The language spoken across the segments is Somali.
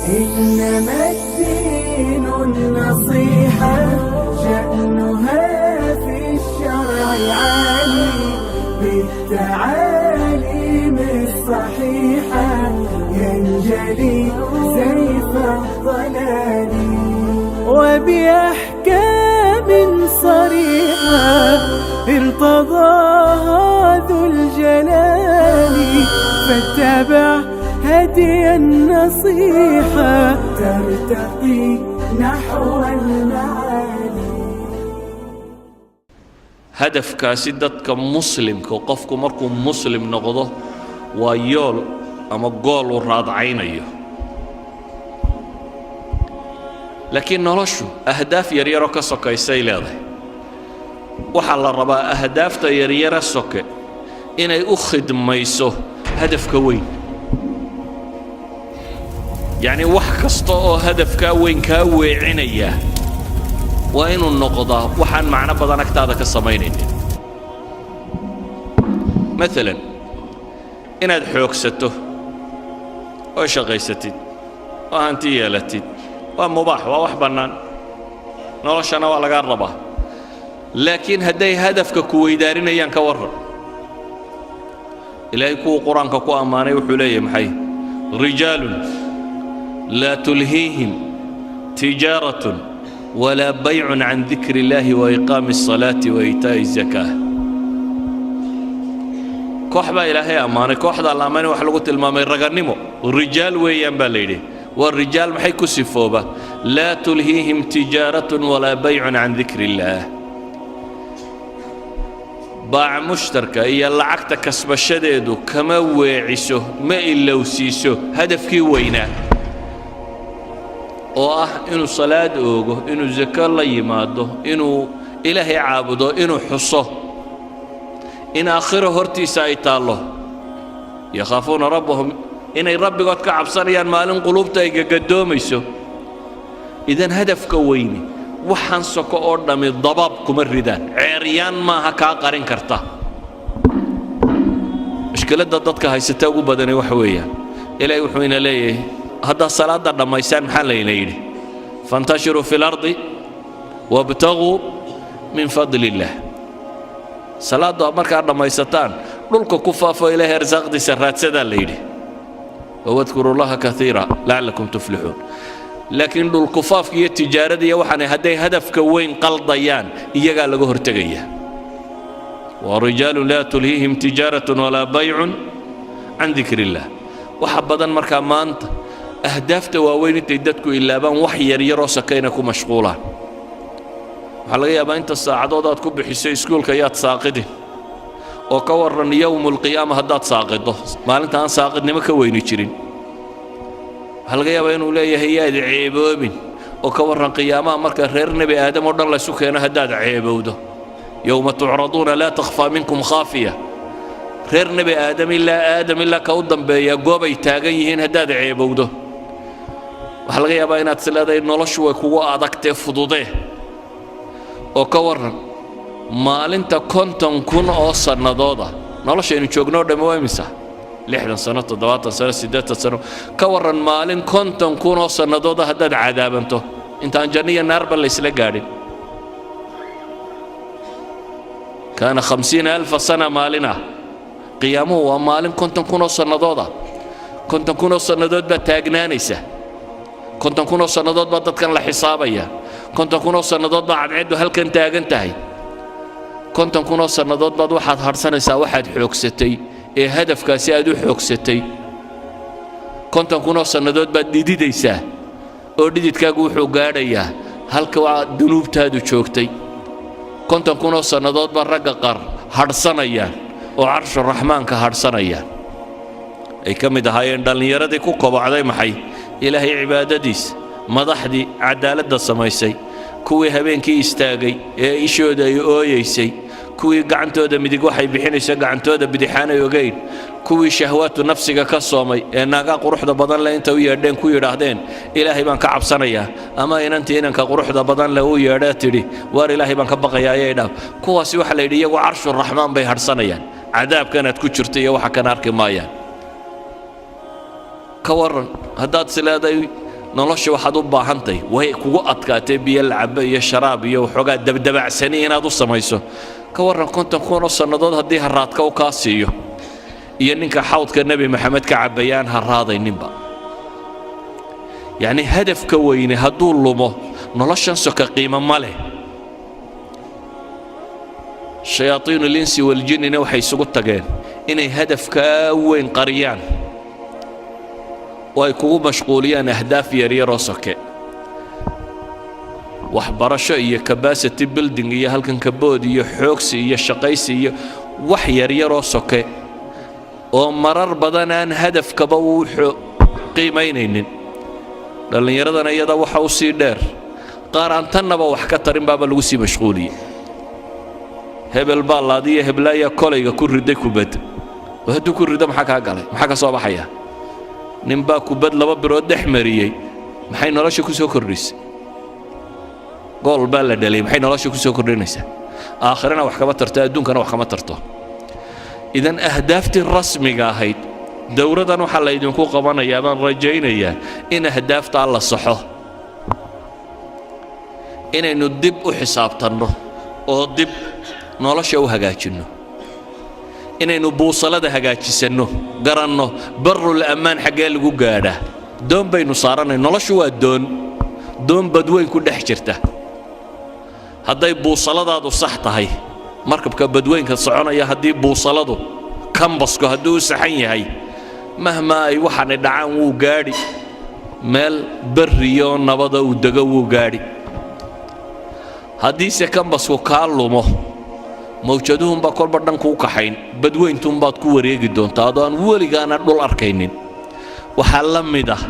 إنما الدين النصيحة شأنها في الشرع عالي بالتعاليم الصحيحة ينجلي سيف الضلال وبأحكام صريحة ارتضاها ذو الجلال فاتبع هدي النصيحة ترتقي نحو المعالي. هدف كاسدتك مسلم كوقفكم مركم مسلم نقضه ويول أما قول الرادعين أيه لكن نرشو أهداف يريرو كسوكا يسيل هذا وحال الربا أهداف يريرو سوكا إني أخد ميسو هدف كوين يعني wax kasta oo hadafka weyn ka weecinaya waa inuu noqdaa waxaan macna badan agtaada ka sameynaynin مثلا inaad xoogsato oo shaqaysatid oo hanti yeelatid waa mubaax waa wax bannaan noloshana waa laga rabaa laakiin hadday hadafka ku weydaarinayaan ka waran ilaahay kuwa quraanka ku amaanay wuxuu leeyahay maxay rijaalun لا تلهيهم تجارة ولا بيع عن ذكر الله وإقام الصلاة وإيتاء الزكاة كوحبا إلهي أمانة كوحدا الأمانة وحلقة المامي رغنمو الرجال ويان باليدي والرجال محيكو سفوبة لا تلهيهم تجارة ولا بيع عن ذكر الله باع مشتركة إيا لعقت كسب الشديدو كما ويعيسو ما إلا وسيسو هدف كي وينا oo ah inuu salaad oogo inuu zakar la yimaado inuu ilaahay caabudo inuu xuso in aakhiro hortiisa ay taalo yakhaafuna rabbahum inay rabbigood ka cabsanayaan maalin qulubta ay gagadoomayso idan hadafka weyni waxaan soko oo dhami dabab kuma ridaan ceeriyaan maaha kaa qarin karta mushkiladda dadka haysata ugu badanay waxa weeyaan ilaahay wuxuu ina leeyahay هذا الصلاة دميسان محل ينيري فانتشروا في الأرض وابتغوا من فضل الله صلاة مركا دميستان لولكو كفاف إليه رزاق دي سرات سدا ليري واذكروا الله كثيرا لعلكم تفلحون لكن لولكفاف هي التجارة دي وحنا هدي هدف كوين قلضيان إيجا لغو هرتقية ورجال لا تلهيهم تجارة ولا بيع عن ذكر الله وحبدا مركا مانت أهدافته وين تدتكو إلا بان وحي يريرو سكينكو مشغولا وحلقيا بان انت الساعدودات كو بحسي سكول كيات ساقدين وكورن يوم القيامة هدات ساقده مالنت أن ساقد نمكا وين يجرين وحلقيا بان ولايا هي عيبوبين وكورن قيامة مركا رير نبي آدم ودن لا سكينة هداد عيبوده يوم تعرضون لا تخفى منكم خافية رير نبي آدم إلا كودن بيا قوبي تاغيهين هداد عيبوده waxaa laga yaabaa inaad sileedahay noloshu way kugu adagtee fududee oo ka waran maalinta 50,000 oo sanadooda noloshaynu joogno dhammo waa imisa 60 sano 70 sano 80 sano ka waran maalin 50,000 oo sanadooda haddaad cadaabanto intaan janniya naarba la isla gaadhin kaana 50,000 sana maalina qiyaamuhu waa maalin 50,000 oo sanadooda 50,000 oo sanadood baa taagnaanaysa 50,000 oo sanadood baa dadkan la xisaabaya 50,000 oo sanadood baa cadceedu halkan taagan tahay 50,000 oo sanadood baad waxaad harsanaysaa waxaad xoogsatay ee hadafkaasi aad u xoogsatay 50,000 oo sanadood baad dhididaysaa oo dhididkaagu wuxuu gaadhayaa halka waa dunuubtaadu joogtay 50,000 oo sanadood baa ragga qaar hadhsanayaan oo carshu raxmaanka hadhsanayaan ay ka mid ahaayeen dhallinyaradii ku kobocday maxay ilaahay cibaadadiis madaxdii cadaaladda samaysay kuwii habeenkii istaagay ee ishooda ay ooyeysay kuwii gacantooda midig waxay bixinaysa gacantooda bidixaanay ogeyn kuwii shahwaatu nafsiga ka soomay ee naaga quruxda badan leh inta u yeedheen ku yidhaahdeen ilaahay baan ka cabsanayaa ama inantii inanka quruxda badan leh u yeedhee tidhi waar ilaahay baan ka baqayaa ayay dhaaf kuwaasi waxa la yidhi iyagu carshu raxmaan bay hadhsanayaan cadaabkanaad ku jirta iyo waxa kana arki maayaan ka waran haddaad sileeday nolosha waxaad u baahantahay way kugu adkaatay biyo lacabo iyo sharaab iyo waxoogaa dabdabacsani inaad u samayso ka warran 50,000 sannadood haddii haraadka u kaa siiyo iyo ninka xawdka nebi maxamed ka cabayaan haraadayninba yacni hadafka weyne hadduu lumo noloshan soka qiimo ma leh shayaatiinu linsi waljinnina waxay isugu tageen inay hadafkaa weyn qariyaan oo ay kugu mashquuliyaan ahdaaf yaryaroo soke waxbarasho iyo capacity building iyo halkan kabood iyo xoogsi iyo shaqaysi iyo wax yaryaroo soke oo marar badan aan hadafkaba uu qiimaynaynin dhallinyaradana iyada waxa u sii dheer qaar aan tannaba wax ka tarin baaba lagu sii mashquuliyey hebel baa laadiya heblaaya kolayga ku riday kubad oo hadduu ku rido maxaa kaa galay maxaa ka soo baxaya ninbaa kubad 2 birood dhex mariyey maxay nolosha ku soo kordhisay gool baa la dhalay maxay nolosha ku soo kordhinaysaa aakhirana wax kama tarto adduunkana wax kama tarto idan ahdaaftii rasmiga ahayd dowladan waxa la idinku qabanayaa baan rajaynayaa in ahdaafta la saxo inaynu dib u xisaabtanno oo dib nolosha u hagaajinno inaynu buusalada hagaajisanno garanno barul ammaan xagee lagu gaadhaa doon baynu saaranay noloshu waa doon badweyn ku dhex jirta hadday buusaladaadu sax tahay markabka badweynka soconaya haddii buusaladu kambasku hadduu u saxan yahay mahma ay waxaanay dhacaan wuu gaadhi meel barriyo nabada uu dego wuu gaadhi haddiise kambasku kaa lumo mawjaduhunbaa kolba dhanku u kaxayn badweyntuunbaad ku wareegi doontaa adoo aan weligaana dhul arkaynin waxaa la mid ah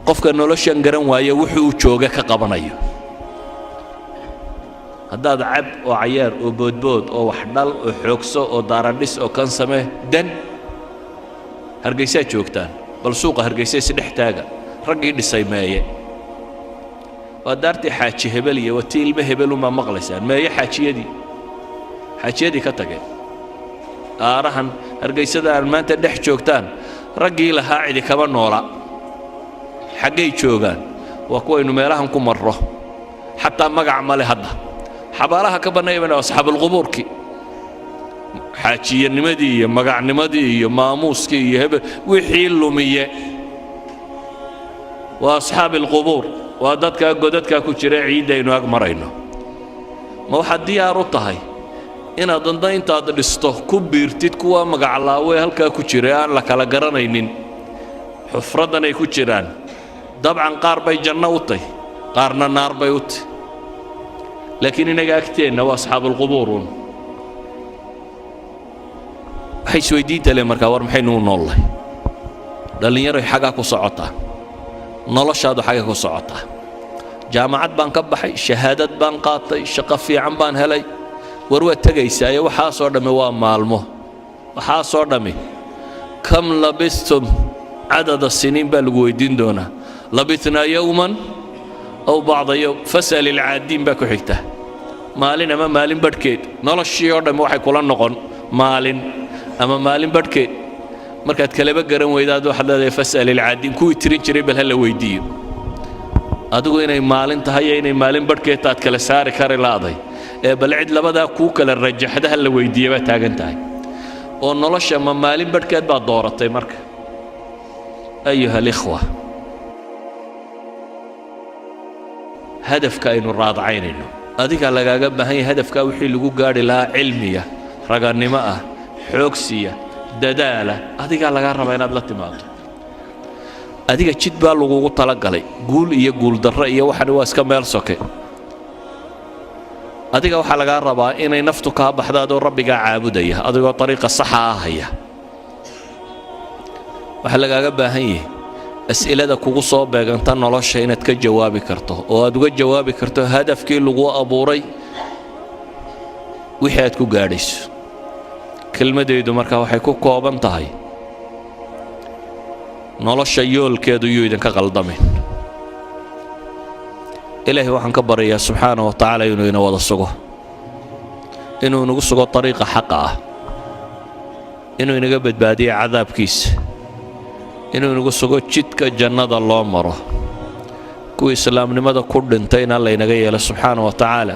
qofka noloshan garan waaya wuxuu jooga ka qabanayo haddaad cab oo cayaar oo boodbood oo wax dhal oo xoogso oo daaradhis oo kan samee dan hargeysaa joogtaan bal suuqa hargeysa isdhex taaga raggii dhisay meeye waa daartii xaaji hebel iyo watii ilmo hebelunbaa maqlaysaan meeye xaajiyadii ka tageen aarahan hargeysada aan maanta dhex joogtaan raggii lahaa cidi kama noola xaggay joogaan waa kuwaynu meelahan ku marro xataa magac male hadda xabaalaha ka bannaybana asxaabulqubuurkii xaajiyanimadii iyo magacnimadii iyo maamuuskii iyo hebel wixii lumiye waa asxaabilqubuur waa dadkaa godadkaa ku jira ciiddaynu ag marayno ma waxaad diyaar u tahay inaad danda intaad dhisto ku biirtid kuwa magaclaawe halkaa ku jira aan la kala garanaynin xufraddan ay ku jiraan dabcan qaar bay janno u tahy qaarna naar bay u tahy laakiin inaga agteenna waa asxaabulqubuurun waxay isweydiinta le markaa war maxaynu u noollahay dhallinyaroy xaggaa ku socotaa noloshaadu xagga ku socotaa jaamacad baan ka baxay shahaadad baan qaatay shaqo fiican baan helay war waa tegaysaaye waxaasoo dhammi waa maalmo waxaasoo dhammi kam labistum cadada siniin baa lagu weydiin doonaa labitnaa yowman aw bacda yowm fas'al ilcaadiin baa ku xigta maalin ama maalin badhkeed noloshii oo dhammi waxay kula noqon maalin ama maalin badhkeed markaad kaleba garan weydaad waxaad leedahay fas'al ilcaadiin kuwii tirin jiray bal ha la weydiiyo adigu inay maalin tahay iyo inay maalin badhkeed taad kala saari kari laaday ee bal cid labadaa kuu kala rajaxda ha la weydiiya baa taagan tahay oo nolosha ma maalin badhkeed baad dooratay marka ayuha alikhwa hadafka aynu raadacaynayno adiga lagaaga baahan yahay hadafkaa wixii lagu gaadhi lahaa cilmiya ragannimo ah xoogsiya dadaala adigaa lagaa rabaa inaad la timaado adiga jid baa lagugu talagalay guul iyo guuldarro iyo waxani waa iska meel soke adiga waxaa lagaa rabaa inay naftu kaa baxdo adoo rabbigaa caabudaya adigoo ariiqa saxa ah haya waxaa lagaaga baahan yahay as'ilada kugu soo beeganta nolosha inaad ka jawaabi karto oo aad uga jawaabi karto hadafkii lagu abuuray wixii aad ku gaadhayso kelmadaydu markaa waxay ku kooban tahay nolosha yoolkeedu yuu idinka qaldamin ilaahay waxaan ka baryayaa subxaanahu wa tacaala inuu ina wada sugo inuu inagu sugo ariiqa xaqa ah inuu inaga badbaadiyo cadaabkiisa inuu inagu sugo jidka jannada loo maro kuwii islaamnimada ku dhintayna alla inaga yeelo subxaana wa tacaala